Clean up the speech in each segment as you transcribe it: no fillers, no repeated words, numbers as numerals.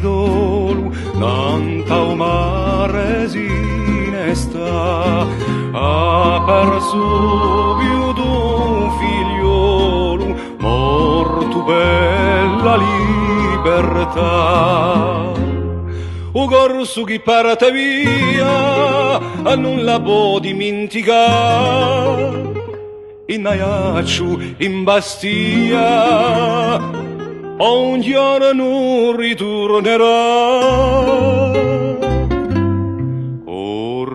dolu, nanta o mare sta, ha perso più d'un figliolo, morto bella libertà. O corso chi parte via, non la può dimenticare, in aiaccio, in bastia, un giorno non ritornerà.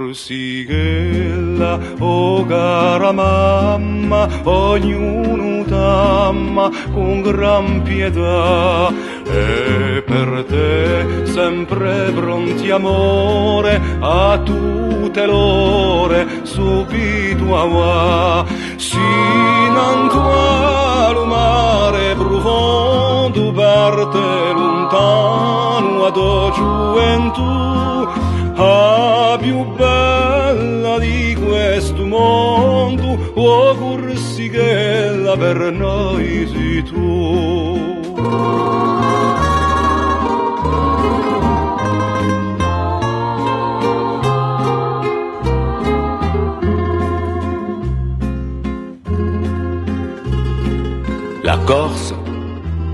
Orsighella, oh cara mamma, ognuno t'ama con gran pietà, e per te sempre pronti amore a tutte l'ore subito a sinanto al mare profondo parte lontano ad gioventù, a più bella di questo mondo, oh Corsighella, per noi sei tu. La Corse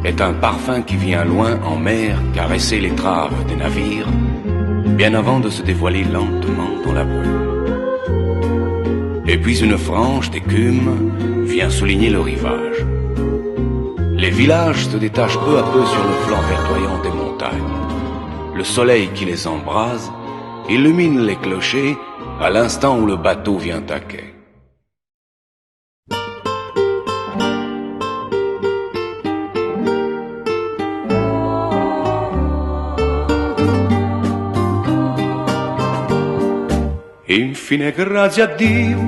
est un parfum qui vient loin en mer caresser l'étrave des navires, bien avant de se dévoiler lentement dans la brume. Et puis une frange d'écume vient souligner le rivage. Les villages se détachent peu à peu sur le flanc verdoyant des montagnes. Le soleil qui les embrase illumine les clochers à l'instant où le bateau vient à quai. Infine grazie a Dio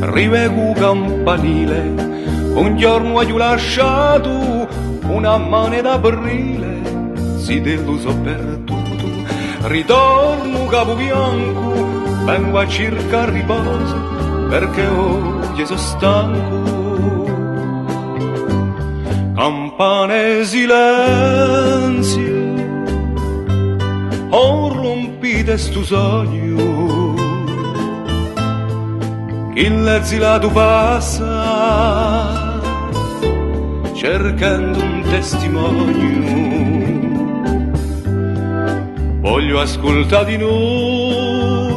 rivego campanile, un giorno ho lasciato una mano d'aprile, si deluso perduto, ritorno capo bianco, vengo a cercare riposo perché oggi sono stanco. Campane silenzio, oh rompite sto sogno, il exilato passa cercando un testimonio. Voglio ascoltare di noi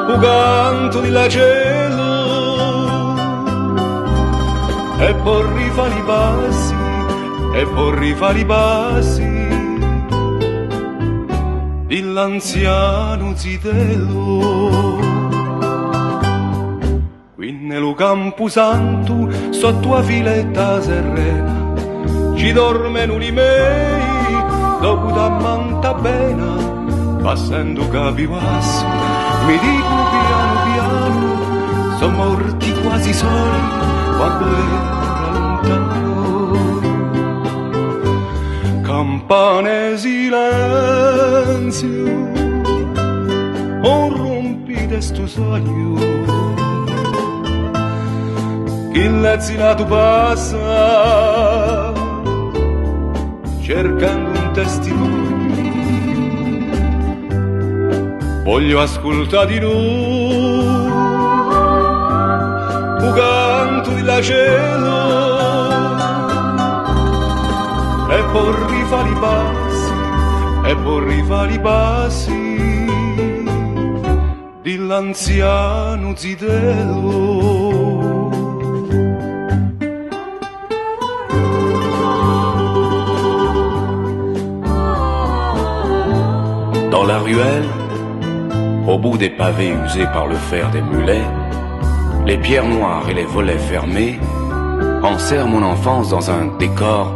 un canto di la cielo e poi rifare i passi, e poi rifare i passi dell'anziano zitello. Nello camposanto, sotto a filetta serena, ci dormono i miei, dopo da manta bene, passando capivasso, mi dico piano piano, sono morti quasi soli, quando era lontano. Campane silenzio, oh rompite sto sogno, il exilato passa cercando un testimone. Voglio ascoltare di noi un canto di la cielo e poi rifare i passi, e poi rifare i passi dell'anziano zitello. Dans la ruelle, au bout des pavés usés par le fer des mulets, les pierres noires et les volets fermés enserrent mon enfance dans un décor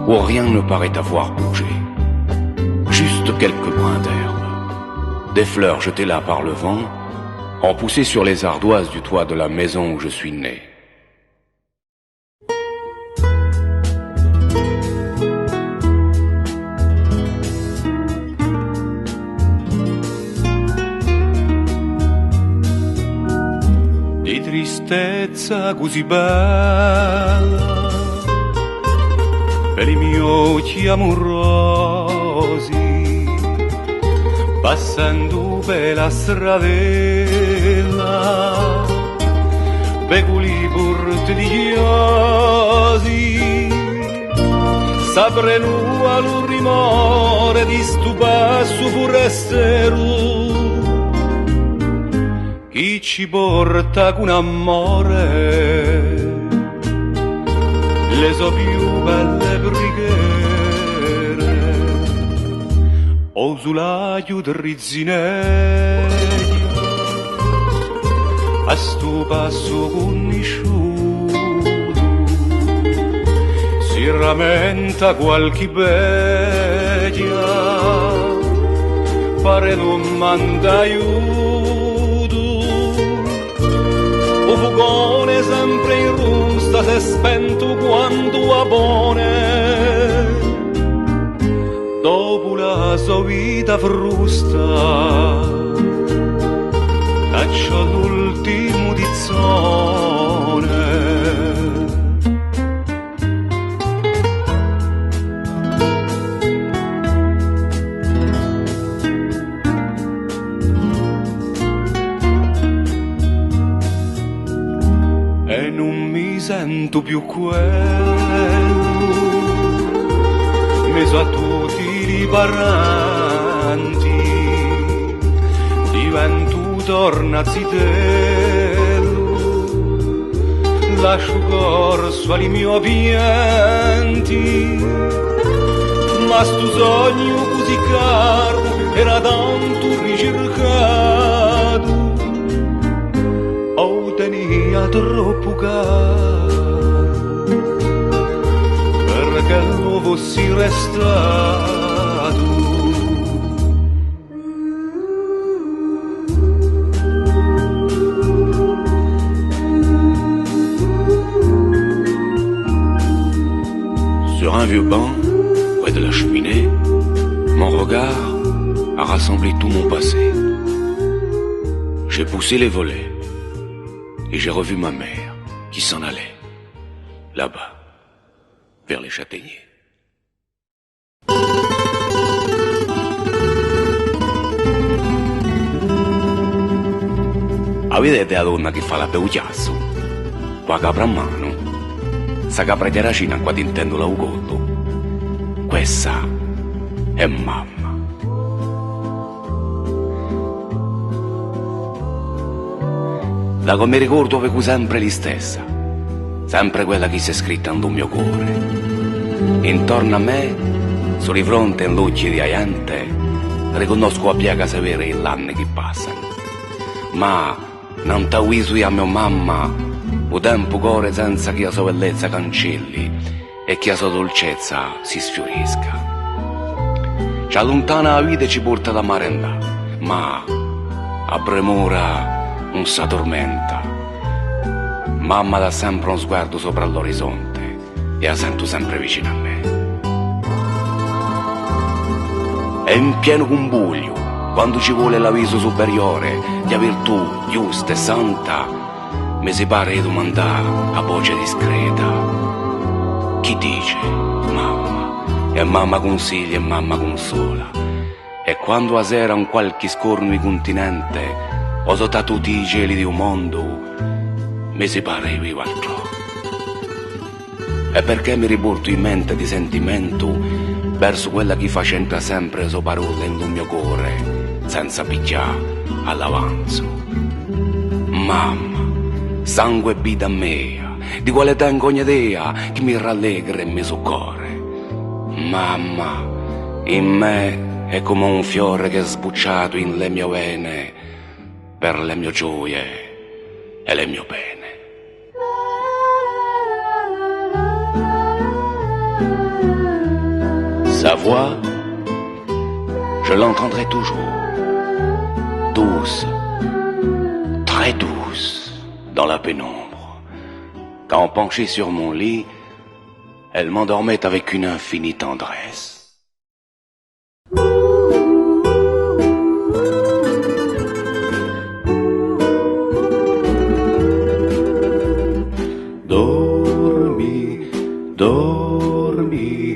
où rien ne paraît avoir bougé. Juste quelques brins d'herbe, des fleurs jetées là par le vent, ont poussé sur les ardoises du toit de la maison où je suis né. Tristezza così bella per i miei occhi amorosi, passando per la stradella, beculi porti di chiosi, saprenu al rumore di stu passo forestiero, chi ci porta con amore le so più belle preghiere, o sull'aglio del rizzineggio, a sto passo conosciuto, si rammenta qualche veglia, pare non manda aiuto, o fugone sempre in rusta se spento quando abone, dopo la sua vita frusta, caccia l'ultimo tizzone. E non mi sento più quello, mi so a tutti i parenti, divento torna zitello, lascio corso ai miei pianti, ma sto sogno così caro era tanto ricercato, o tenia troppo caro perché lo fossi restato. Sur un vieux banc, près de la cheminée, mon regard a rassemblé tout mon passé. J'ai poussé les volets et j'ai revu ma mère qui s'en allait, là-bas, vers les châtaigniers. Avete la donna che fa la peuchiasso? Qua capra a mano. Sa capra di racina qua intendo l'augotto. Questa è mamma. Da come ricordo vedo sempre lì stessa, sempre quella che si è scritta nel mio cuore. Intorno a me, sulle fronte e l'occhio di gente, riconosco a piaga severa gli anni che passano. Ma non t'avviso a mia mamma, o tempo corre senza che la sua bellezza cancelli e che la sua dolcezza si sfiorisca. Ci allontana la vita e ci porta da mare andare, ma a premura non si addormenta. Mamma dà sempre uno sguardo sopra l'orizzonte e la sento sempre vicino a me. È in pieno cumbuglio, quando ci vuole l'avviso superiore di virtù giusta e santa, mi si pare di domandare a voce discreta: chi dice? Mamma. E mamma consiglia e mamma consola. E quando a sera un qualche scorno di continente ho sotto tutti i cieli di un mondo, mi si pare di vivo altro. E perché mi riporto in mente di sentimento verso quella che facenta sempre so parole nel mio cuore, senza picchiare all'avanzo. Mamma, sangue e vita mia, di quale tengo ogni idea che mi rallegra e mi soccorre. Mamma, in me è come un fiore che è sbucciato in le mie vene per le mie gioie e le mie pene. Sa voix, je l'entendrai toujours, douce, très douce, dans la pénombre. Quand penchée sur mon lit, elle m'endormait avec une infinie tendresse. Dormi, dormi,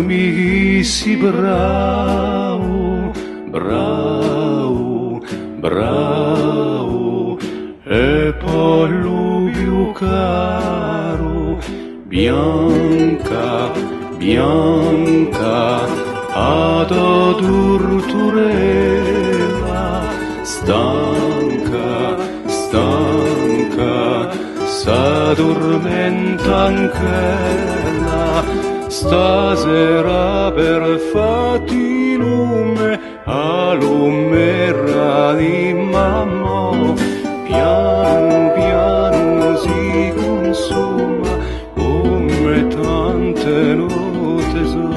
dormighi bravo, bravo, bravo, e poi lui più caro, bianca, bianca, ad adorturella, stanca, stanca, s'addormenta anch'ella, stasera per fatti lume, a lumera di mamma, piano piano si consuma, come tante note so.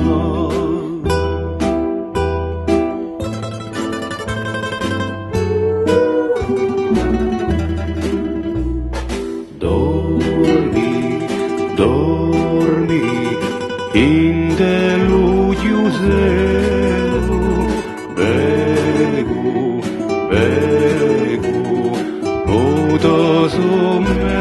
Dormi, dormi, in delugiuselu, begu, begu, muto sommerello,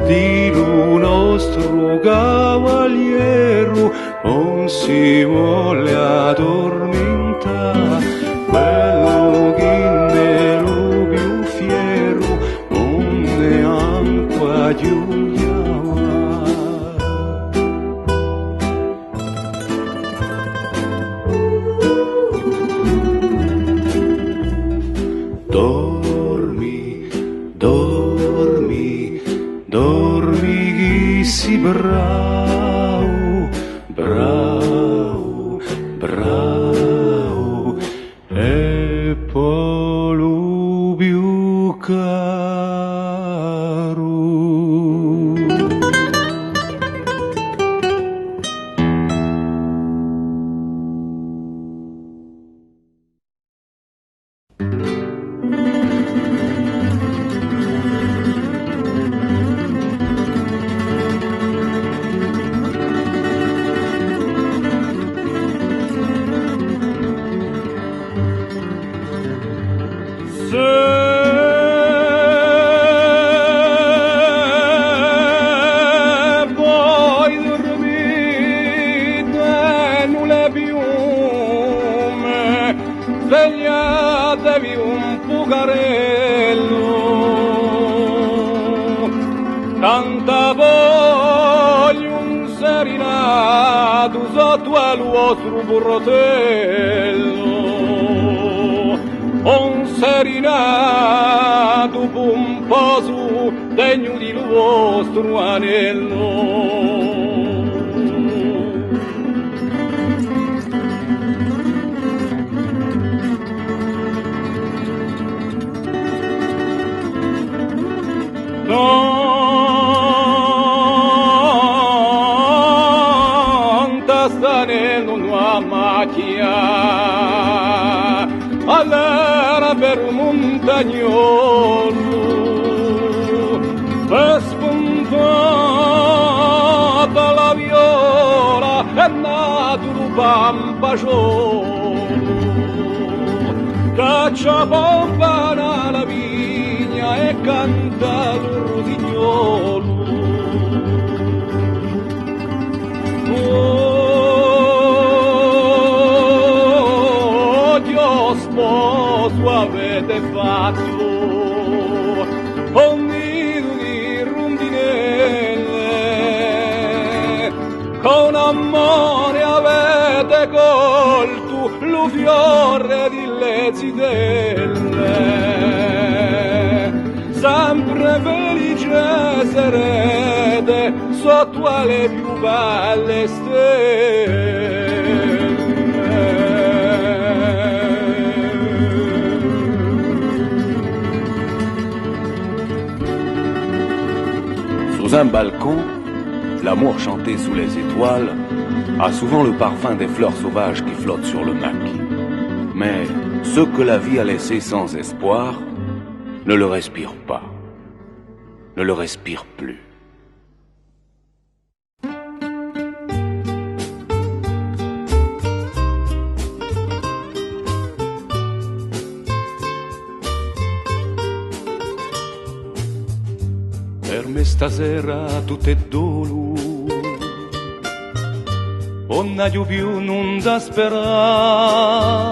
di lu nostro cavaliero, non si vuole addormentare, quello che ne lo più fiero, non ne ancora giuliava. Dormi, dormi, dormi chi si bravo, bravo, bravo, e poi lo più caro. Svegliatevi un pucarello, canta voglio un serinato sotto al vostro burrotello, un serinato pomposo degno di vostro anello. Canta stanello una macchia all'era per un montagnolo, per spuntata la viola è nato un pampagiolo, caccia pompana la vigna e canta il rosignolo. Oh, Dio sposo avete fatto un nido di rondinelle, con amore avete colto lo fiore di le zitelle, sempre felice sarete sotto alle più belle stelle. Sous un balcon, l'amour chanté sous les étoiles a souvent le parfum des fleurs sauvages qui flottent sur le maquis. Mais ceux que la vie a laissés sans espoir ne le respirent pas, ne le respirent plus. Per me stasera tutto è dolo, non più non t'aspera,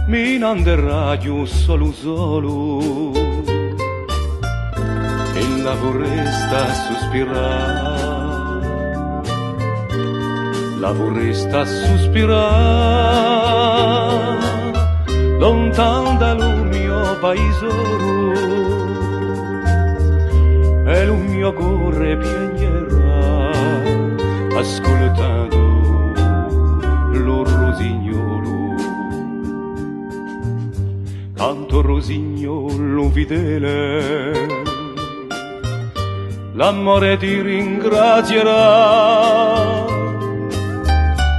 mi nanderà più solo solo, e la vorresta sospirare, la vorresta sospirare, lontano dal mio paesoro, e lo mio cuore piangerà, ascoltando lo rosignolo, canto rosignolo fedele, l'amore ti ringrazierà,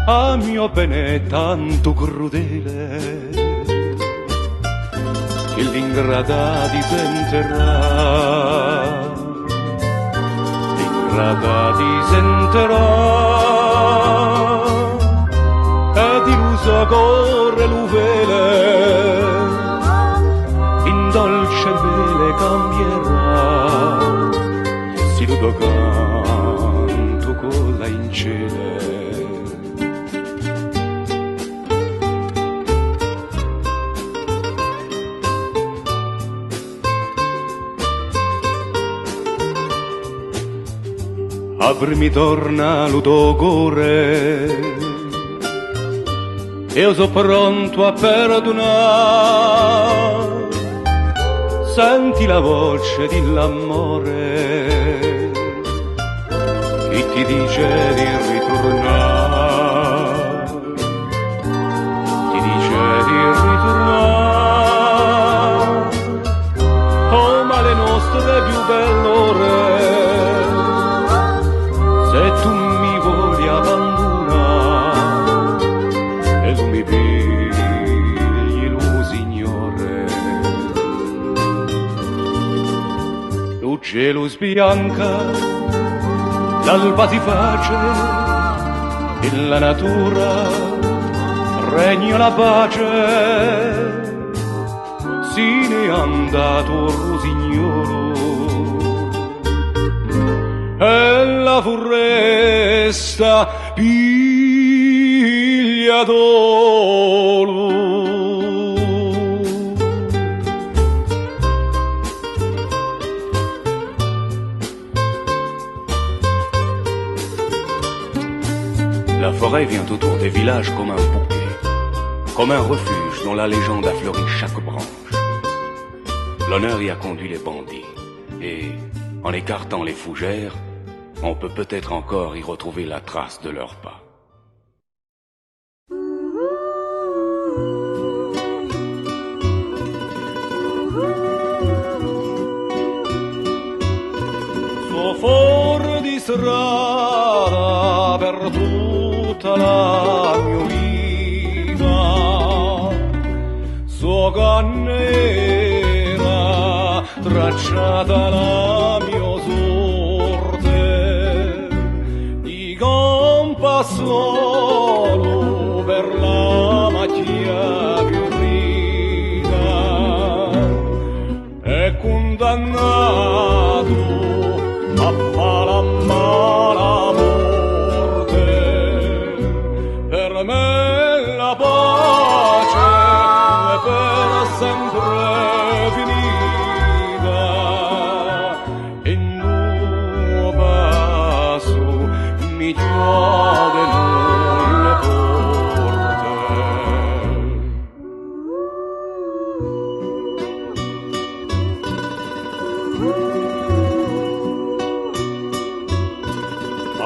a mio bene tanto crudele, che l'ingrata diventerà, l'ingrata diventerà, ed illuso corre l'uvele, in dolce vele cambierà, si ludo canto con la in cielo. Aprimi torna lo tuo cuore, io sono pronto a perdonare, senti la voce dell'amore che ti dice di ritornare, ti dice di ritornare, come le nostre più belle ore. Se tu mi vuoi abbandonare, e tu mi pigli lo Signore, lo cielo sbianca, l'alba si face, e la natura regna la pace, se ne è andato Rosignolo, e la foresta piglia dolo. La forêt vient autour des villages comme un bouquet, comme un refuge dont la légende a fleuri chaque branche. L'honneur y a conduit les bandits, et en écartant les fougères, on peut peut-être encore y retrouver la trace de leurs pas. So fuori di strada per tutta la mia vita, so cannera tracciata la mia solo per la macchia più ricca, è condannato a fare la mala morte. Per me la pace è per sempre finita, e il tuo passo mi chiude le porte.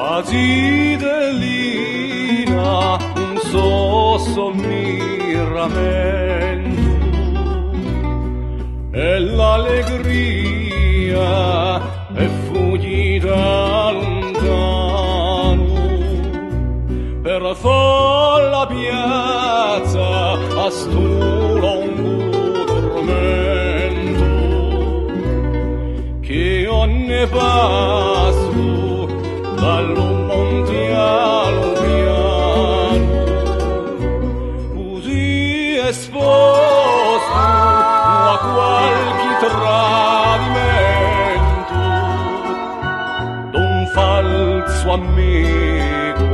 A Zidelina un sommiramento, e l'allegria è fuggita lontano per far la piazza a sto lungo tormento, che ogni passo dallo monte allo piano così esposto a qualche tradimento d'un falso amico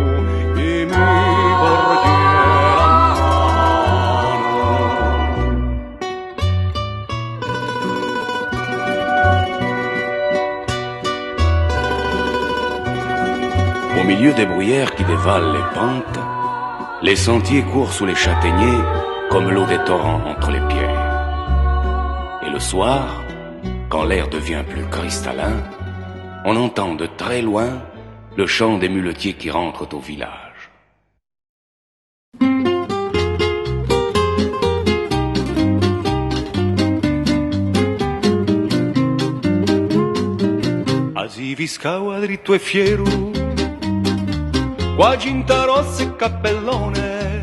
rivière qui dévale les pentes, les sentiers courent sous les châtaigniers comme l'eau des torrents entre les pierres. Et le soir, quand l'air devient plus cristallin, on entend de très loin le chant des muletiers qui rentrent au village. Si viscava dritto e fiero, qua cinta rossa e cappellone,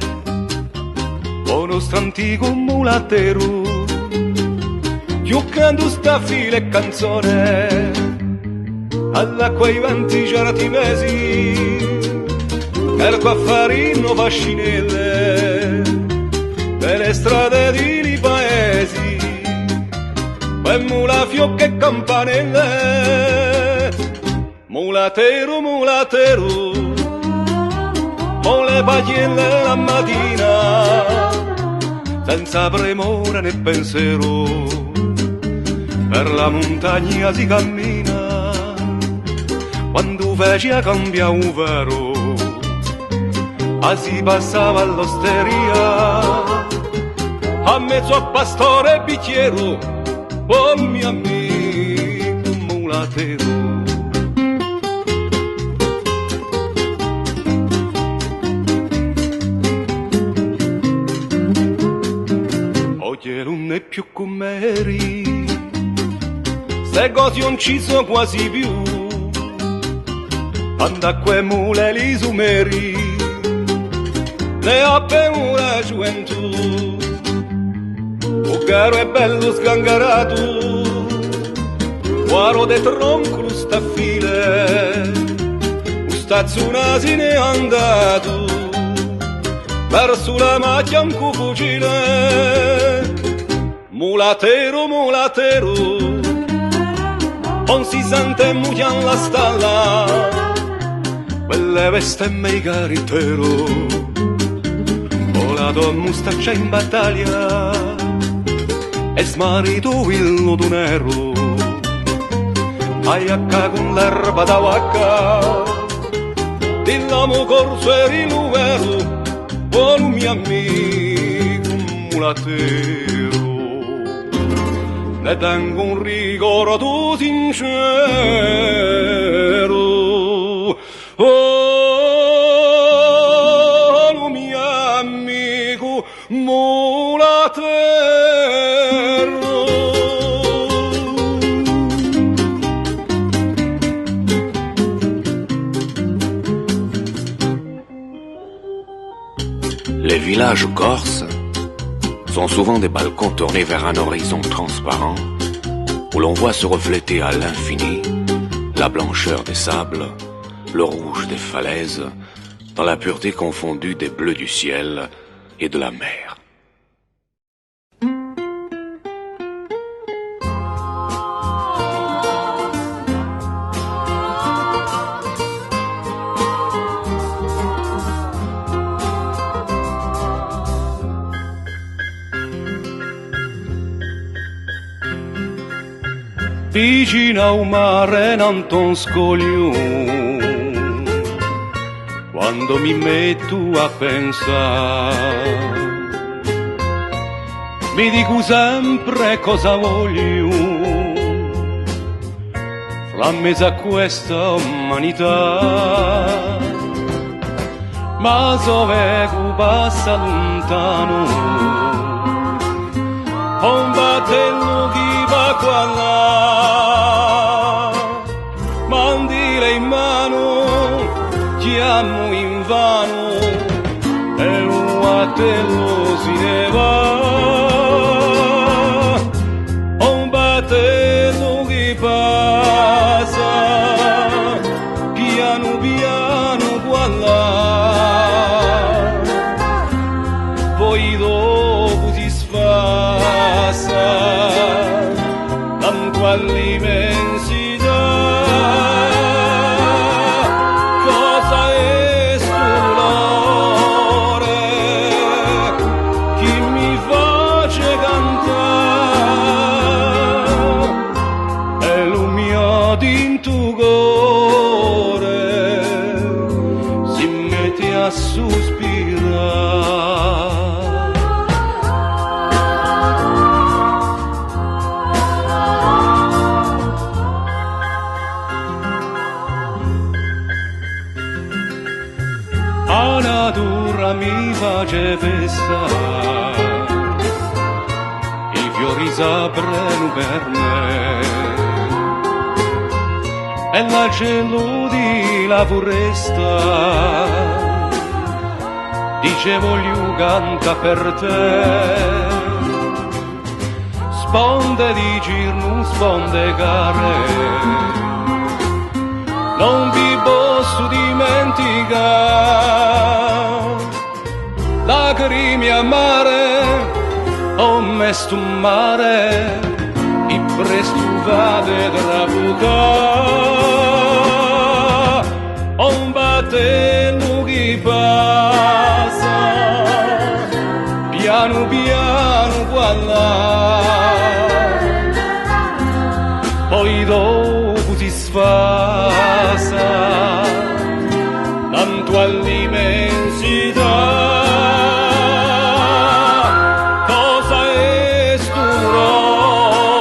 o nostro antico mulatero, giocando sta fila e canzone, alla quei 20 certi mesi, per qua farino fascinelle, per le strade di paesi, per mula fiocche e campanelle. Mulatero, mulatero, con le paglielle la mattina, senza premura né pensiero, per la montagna si cammina, quando fece a cambiare un vero, si passava all'osteria, a mezzo a pastore e bicchiero, oh mio amico mulatero. Non è più come eri, se cose non ci sono quasi più, andacque mule li sumeri, le appe una gioventù, o caro e bello sgangarato, guaro de tronco lo staffile, un stazzuna se ne è andato, verso la macchia un fucile. Mulatero, mulatero, non si sente mucchia alla stalla, quelle veste mei cari intero, o la tua mustaccia in battaglia, e smarito il nudo nero, aiacca con l'erba da vacca, dill'amo corso e riluvero, oh mio amico mulatero. Ne tengo un ricordo sincero, oh mio amico mulatero. Les villages corses sont souvent des balcons tournés vers un horizon transparent où l'on voit se refléter à l'infini la blancheur des sables, le rouge des falaises, dans la pureté confondue des bleus du ciel et de la mer. Vicino al mare non ton scoglio, quando mi metto a pensare, mi dico sempre cosa voglio, fra mezzo a questa umanità, ma so che passa lontano, un battello chi va qua là. Mandile in mano, chiamo invano, e un battello si ne va. Un battello che passa, piano piano qua là. Poi dopo si sfassa, tanto all'immensità. Cosa è sto dolore che mi fa metti a sospirare. La natura mi face festare, i fiori s'aprono per me, e la cielo di la foresta dice voglio canta per te. Sponde di girno, sponde care, non vi posso dimenticare. Lacrime amare, ho messo mare, e presto vade trabucare. Un battello che passa, piano piano qua poi dopo si sfasa, tanto all'immensità. Cosa è st'onore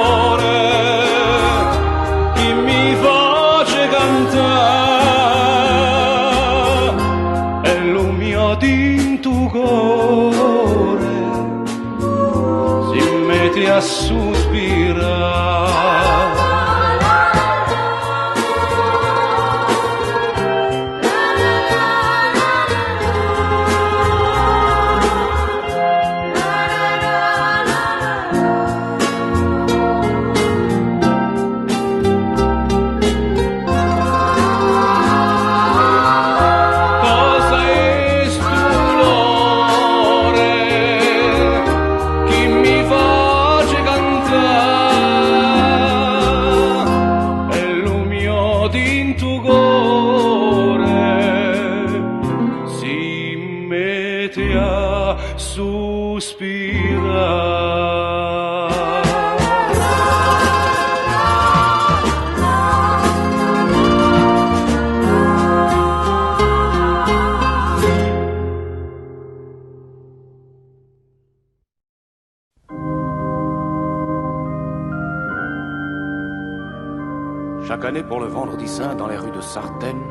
che mi face cantare? È lo mio tinto cuore, si mette a sospirare. Chaque année pour le Vendredi Saint, dans les rues de Sartène,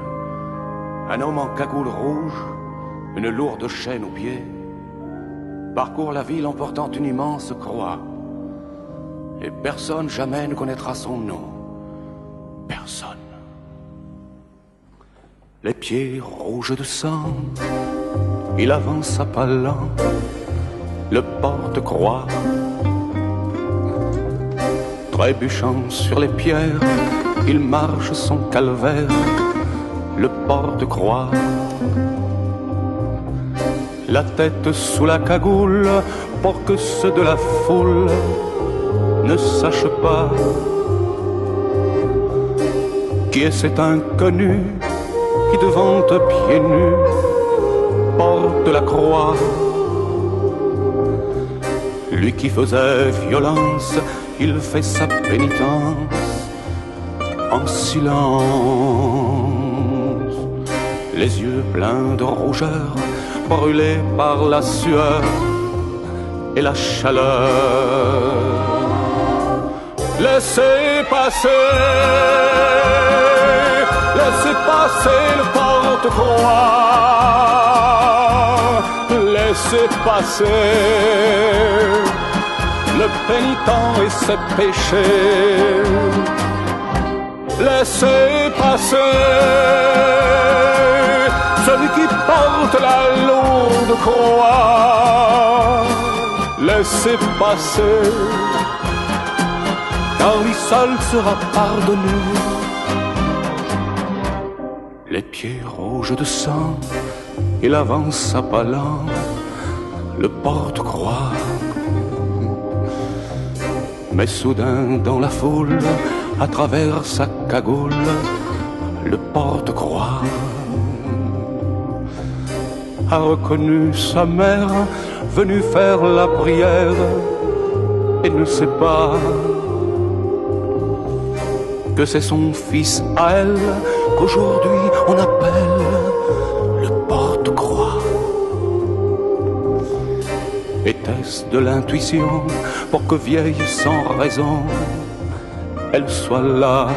un homme en cagoule rouge, une lourde chaîne aux pieds, parcourt la ville en portant une immense croix. Et personne jamais ne connaîtra son nom. Personne. Les pieds rouges de sang, il avance à pas lents, le porte-croix. Trébuchant sur les pierres, il marche son calvaire, le porte-croix. La tête sous la cagoule pour que ceux de la foule ne sachent pas qui est cet inconnu qui devant eux pieds nus porte la croix. Lui qui faisait violence, il fait sa pénitence en silence, les yeux pleins de rougeur, brûlés par la sueur et la chaleur. Laissez passer le porte-croix, laissez passer le pénitent et ses péchés. Laissez passer celui qui porte la lourde croix. Laissez passer, car lui seul sera pardonné. Les pieds rouges de sang, il avance à pas lents, le porte-croix. Mais soudain dans la foule, à travers sa cagoule, le porte-croix a reconnu sa mère venue faire la prière et ne sait pas que c'est son fils à elle qu'aujourd'hui on appelle le porte-croix. Était-ce de l'intuition pour que vieille sans raison, elle soit là?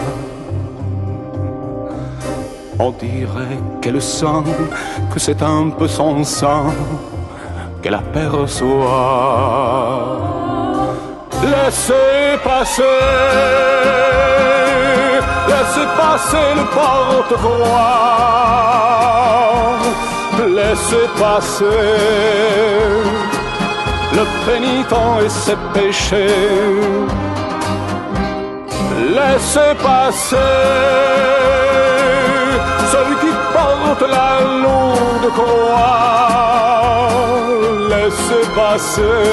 On dirait qu'elle sent que c'est un peu son sang qu'elle aperçoit. Laissez passer le porte-voix, laissez passer le pénitent et ses péchés, laissez passer celui qui porte la lourde croix, laissez passer,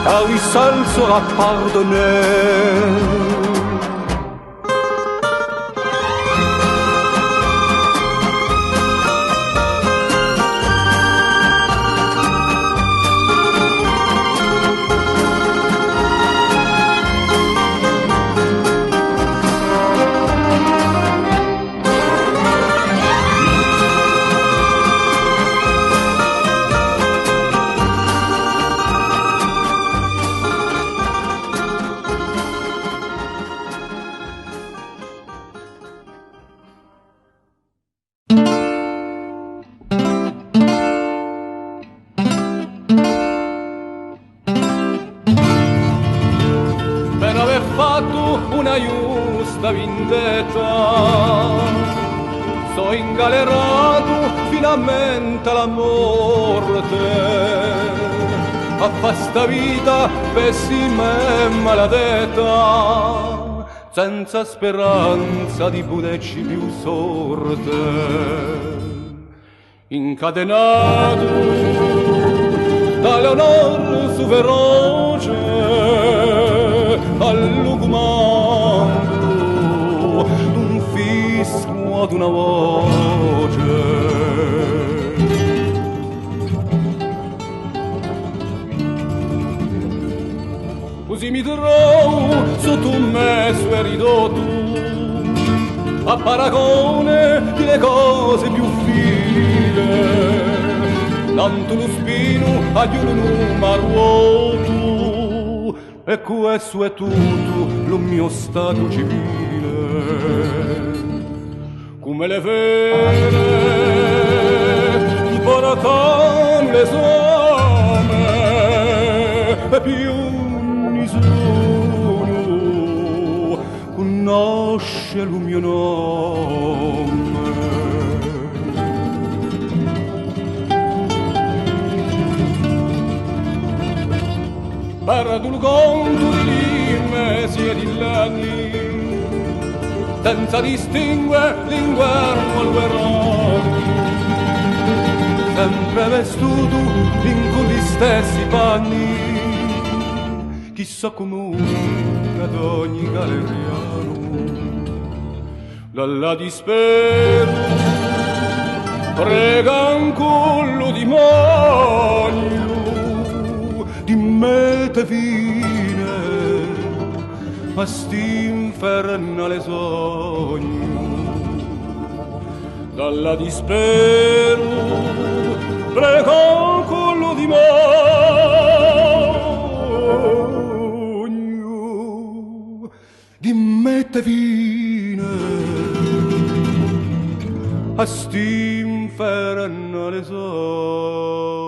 car lui seul sera pardonné. Una giusta vendetta, so ingalerato finalmente alla morte, a fa sta vita pessima e maledetta, senza speranza di poterci più sorte, incatenato dall'onor su feroce all'ugumando d'un fischio ad una voce. Così mi trovo sotto un meso e ridotto a paragone delle cose più fine, tanto lo spino agli un numero. E questo è tutto lo mio stato civile, come le vere di Bonatan l'esame e più nessuno conosce il mio nome. Perdo il conto di mesi e di anni, senza distinguere l'inverno al verano, sempre vestuto in quegli stessi panni, chissà comune ad ogni galeriano, dalla dispero prega un collo di magno, di mete fine a st'infernale sogno, dalla dispero prego collo di magno, di mete fine a st'infernale sogno.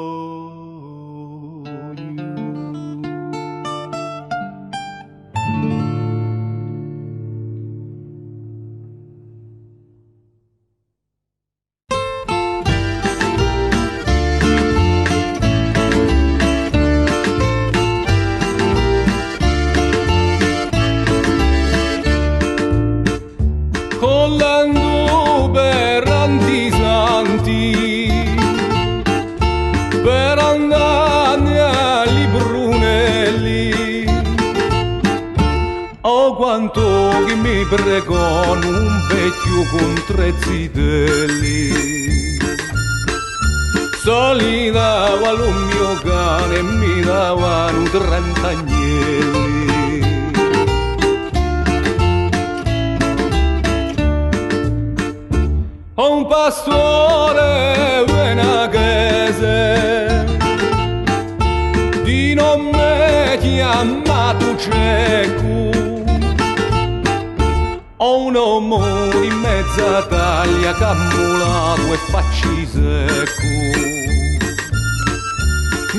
Collando per antisanti, per andare agli Brunelli, oh quanto che mi pregano un vecchio con 3 zitelli, soli dava lo mio cane e mi davano 30 agnelli. Un pastore venaghese chiamato cieco, ho un uomo di mezza taglia cammolato e facci secco.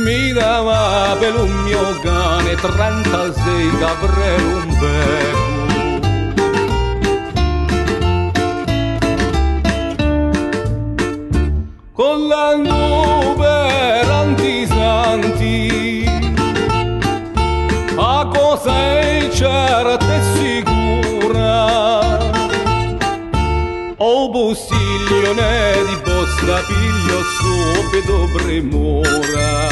Mi dava per un mio cane 36 capre un becco. Con l'anno per antisanti, a cosa è certa e sicura, o postiglione di posta piglio subito premura.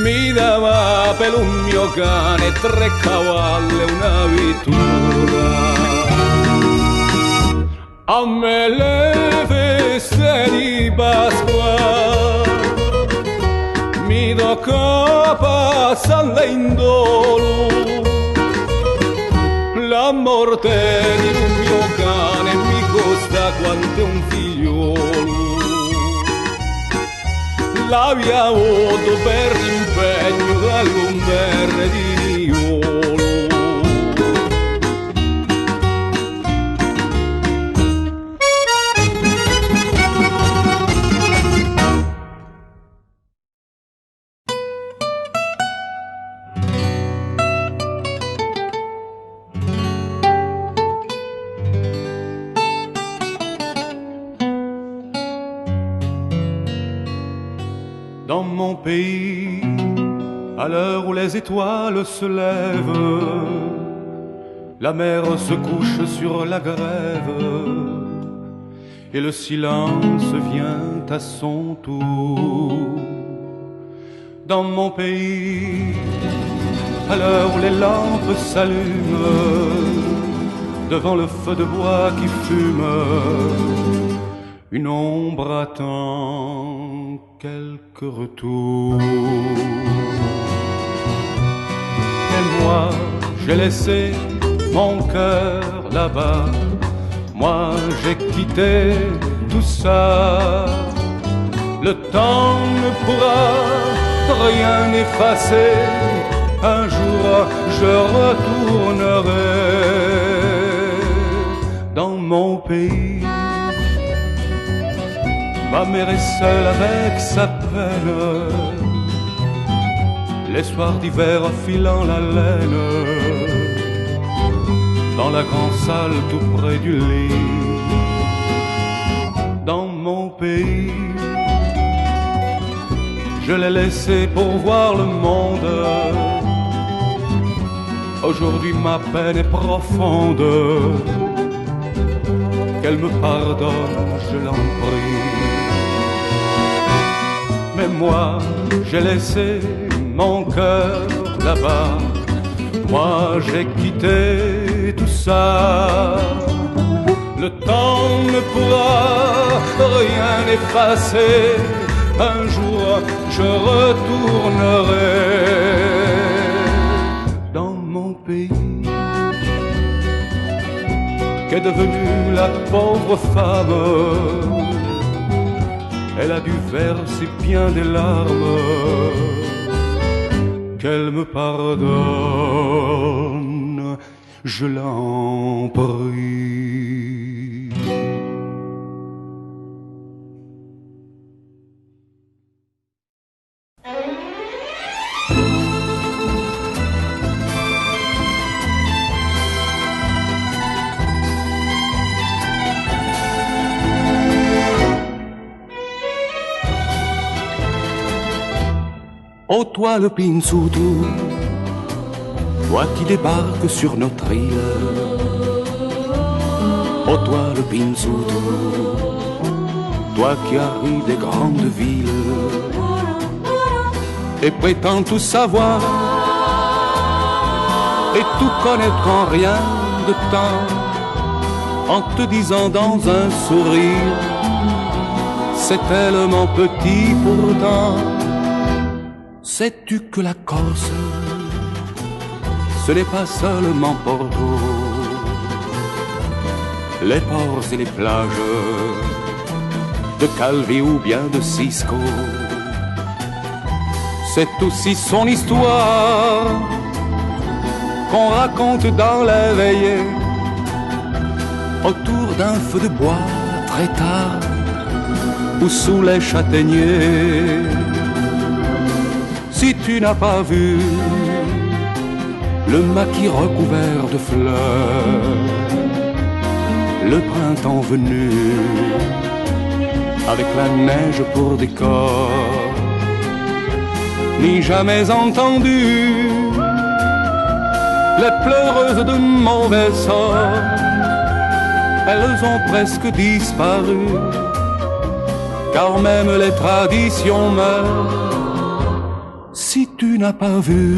Mi dava per un mio cane 3 cavalli e una vettura. A me le feste di Pasqua mi tocca passarle in dolo. La morte di un mio cane mi costa quanto un figliolo. L'avevo per impegno dall'umberre di Niolo. Dans mon pays, à l'heure où les étoiles se lèvent, la mer se couche sur la grève et le silence vient à son tour. Dans mon pays, à l'heure où les lampes s'allument, devant le feu de bois qui fume, une ombre attend quelques retours. Et moi, j'ai laissé mon cœur là-bas. Moi, j'ai quitté tout ça. Le temps ne pourra rien effacer. Un jour, je retournerai dans mon pays. Ma mère est seule avec sa peine, les soirs d'hiver filant la laine, dans la grande salle tout près du lit. Dans mon pays, je l'ai laissé pour voir le monde. Aujourd'hui ma peine est profonde, qu'elle me pardonne, je l'en prie. Mais moi, j'ai laissé mon cœur là-bas. Moi, j'ai quitté tout ça. Le temps ne pourra rien effacer. Un jour, je retournerai dans mon pays. Qu'est devenue la pauvre femme? Elle a dû verser bien des larmes, qu'elle me pardonne, je l'en prie. Oh toi le Pinzuto, toi qui débarques sur notre île. Oh toi le Pinzuto, toi qui arrives des grandes villes et prétends tout savoir et tout connaître en rien de temps, en te disant dans un sourire, c'est tellement petit pourtant. Sais-tu que la Corse, ce n'est pas seulement Porto, les ports et les plages de Calvi ou bien de Cisco, c'est aussi son histoire qu'on raconte dans la veillée autour d'un feu de bois très tard ou sous les châtaigniers. Si tu n'as pas vu le maquis recouvert de fleurs, le printemps venu avec la neige pour décor, ni jamais entendu les pleureuses de mauvais sort, elles ont presque disparu, car même les traditions meurent. Si tu n'as pas vu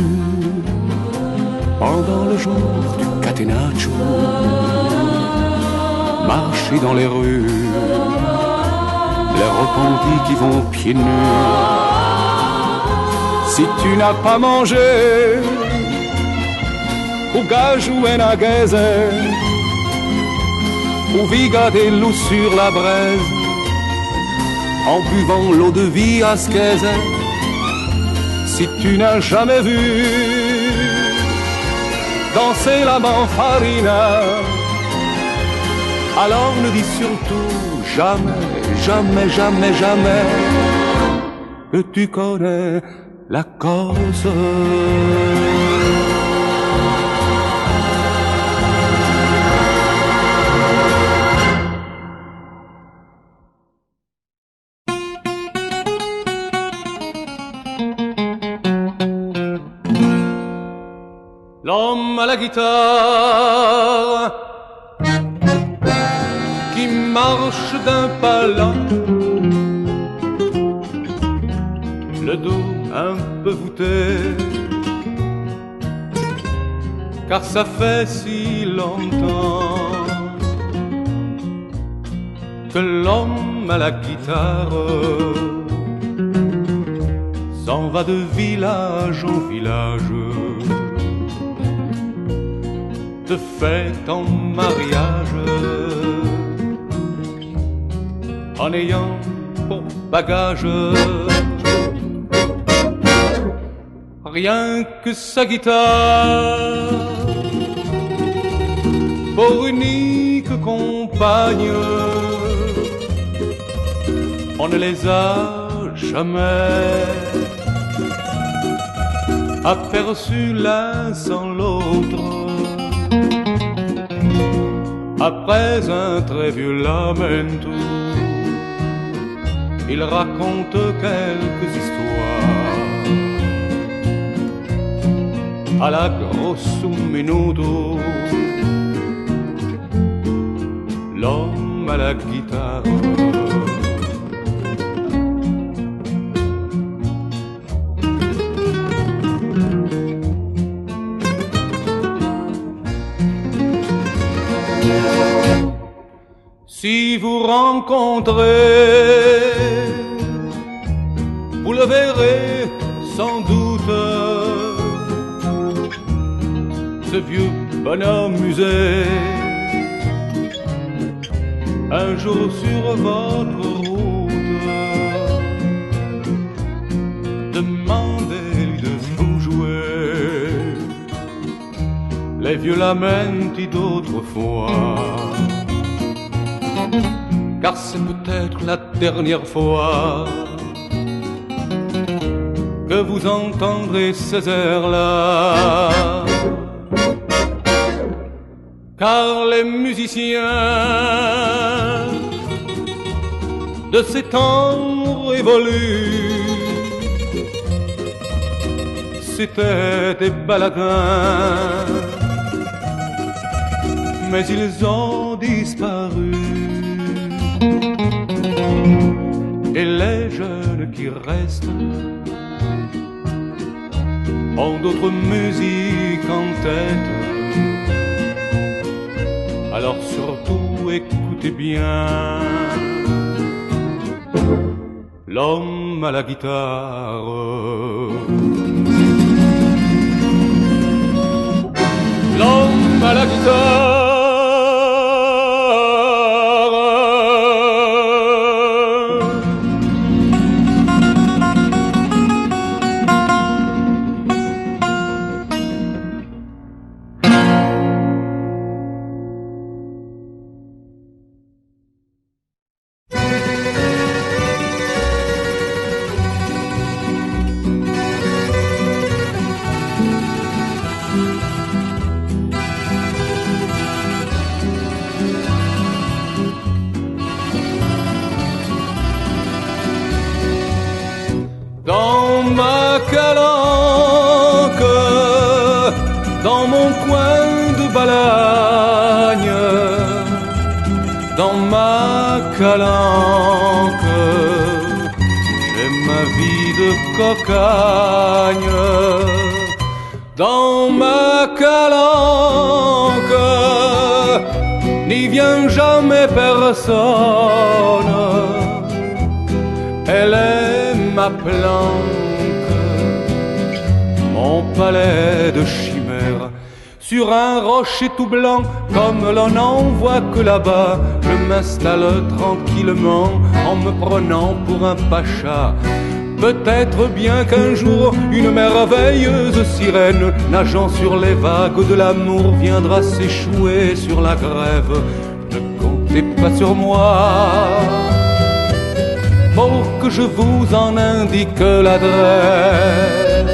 pendant le jour du catenaccio marcher dans les rues les repentis qui vont pieds nus, si tu n'as pas mangé ou gajou et naguaise ou viga des loups sur la braise en buvant l'eau de vie ascaise, si tu n'as jamais vu danser la manfarina, alors ne dis surtout jamais, jamais, jamais, jamais que tu connais la Corse. L'homme à la guitare qui marche d'un pas lent, le dos un peu voûté, car ça fait si longtemps que l'homme à la guitare s'en va de village en village, de fête en mariage, en ayant pour bagage rien que sa guitare pour unique compagne. On ne les a jamais aperçus l'un sans l'autre. Après un très vieux lamento, il raconte quelques histoires à la grosso minuto. L'homme à la guitare si vous rencontrez, vous le verrez sans doute, ce vieux bonhomme musée, un jour sur votre route, demandez-lui de vous jouer les vieux lamenti d'autrefois, car c'est peut-être la dernière fois que vous entendrez ces airs-là, car les musiciens de ces temps révolus, c'étaient des baladins, mais ils ont disparu. Et les jeunes qui restent ont d'autres musiques en tête. Alors surtout écoutez bien l'homme à la guitare. L'homme à la guitare. calanque, j'ai ma vie de cocagne. Dans ma calanque, n'y vient jamais personne. Elle est ma planque, mon palais de chimère. Sur un rocher tout blanc, comme l'on n'en voit que là-bas, je m'installe tranquillement en me prenant pour un pacha. Peut-être bien qu'un jour, une merveilleuse sirène, nageant sur les vagues de l'amour, viendra s'échouer sur la grève. Ne comptez pas sur moi pour que je vous en indique l'adresse.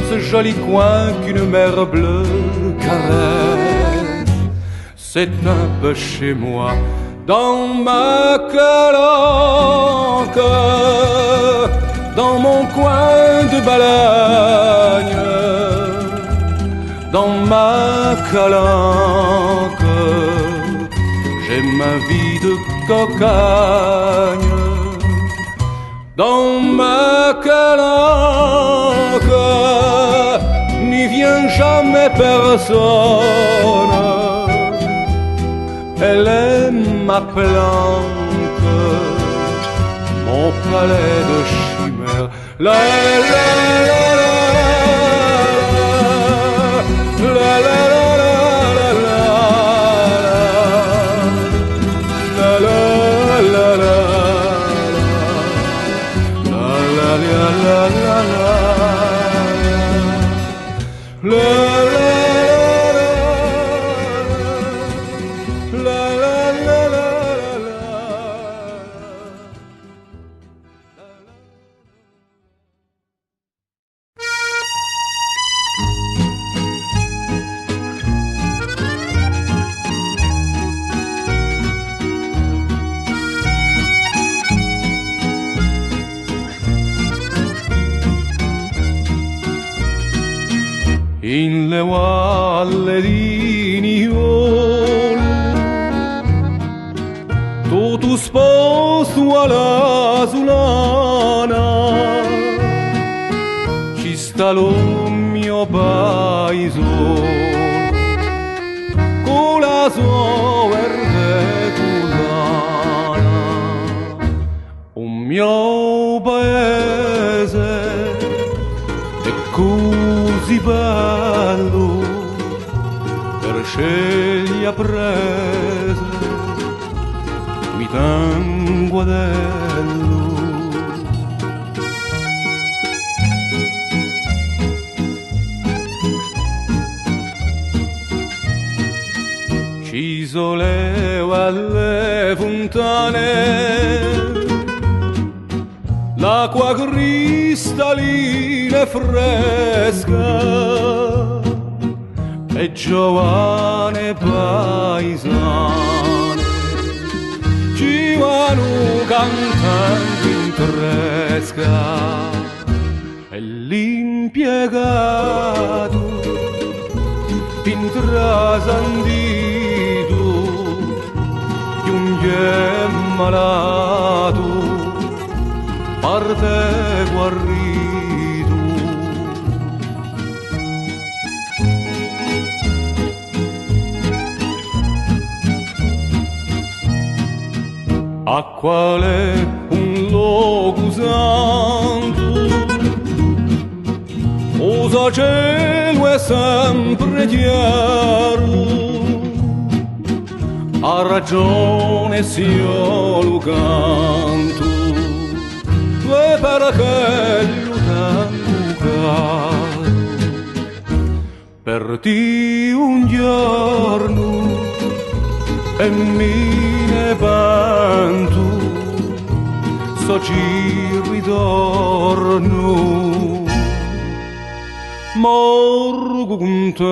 Ce joli coin qu'une mer bleue caresse, c'est un peu chez moi. Dans ma calanque, dans mon coin de Balagne, dans ma calanque, j'ai ma vie de cocagne. Dans ma calanque, n'y vient jamais personne. Elle est ma planque, mon palais de chimère. La la la la la la la la la la la. In le valle di Niol, tutto sposto alla sulana, ci sta lo mio paesone, con la sua verde collana, un mio paese è così bello, per scegli prese mi tengo adello. Ci soleva alle fontane l'acqua cristallina e fresca, e giovane paesane ci vanno cantando in tresca, e l'impiegato intrasandito di un malato parte guarito. A quale un luogo santo, osa cielo è sempre chiaro, ha ragione se io lo canto, e perché lo tengo caro, per ti un giorno e mi ne vanto, so ci ritorno, morgo contento.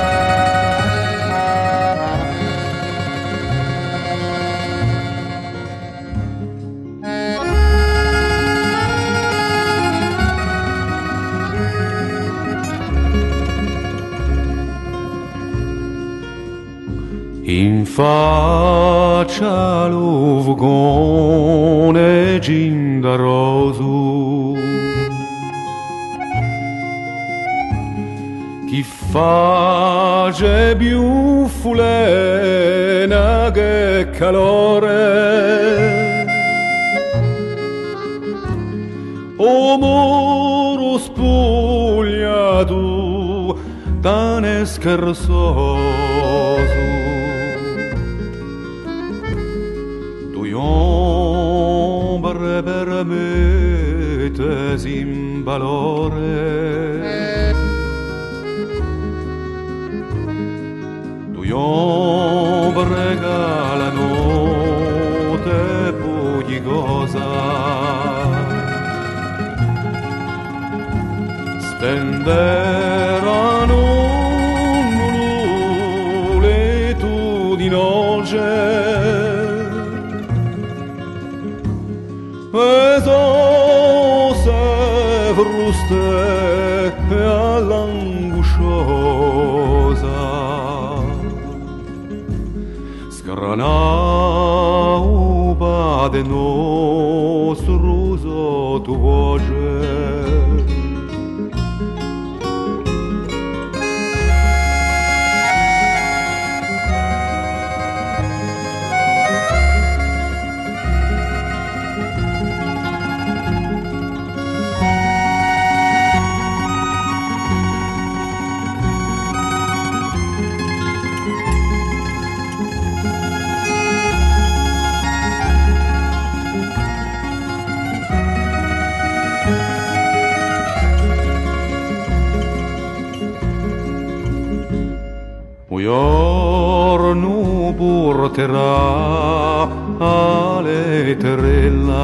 in faccia l'uvgone gindaroso, chi face più fulena che calore, o muro spogliato tan scherzoso, due ombre per mettesi in valore, due ombre che la notte poi cosa stenderanno le tu di noce e so se fruste all'angosciosa sgranau pade nostro sotto voce. Giorno porterà all'eterella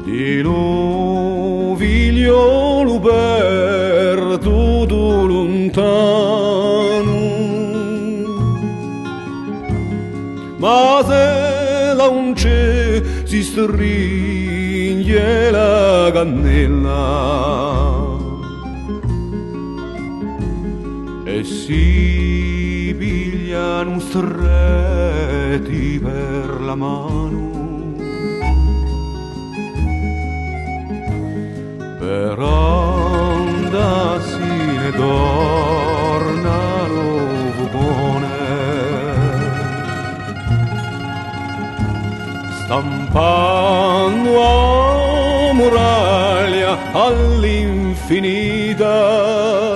di novigliolo perduto lontano, ma se la unce si stringe la cannella e si pigliano stretti per la mano per andarsene torna l'ovone stampando a muraglia all'infinita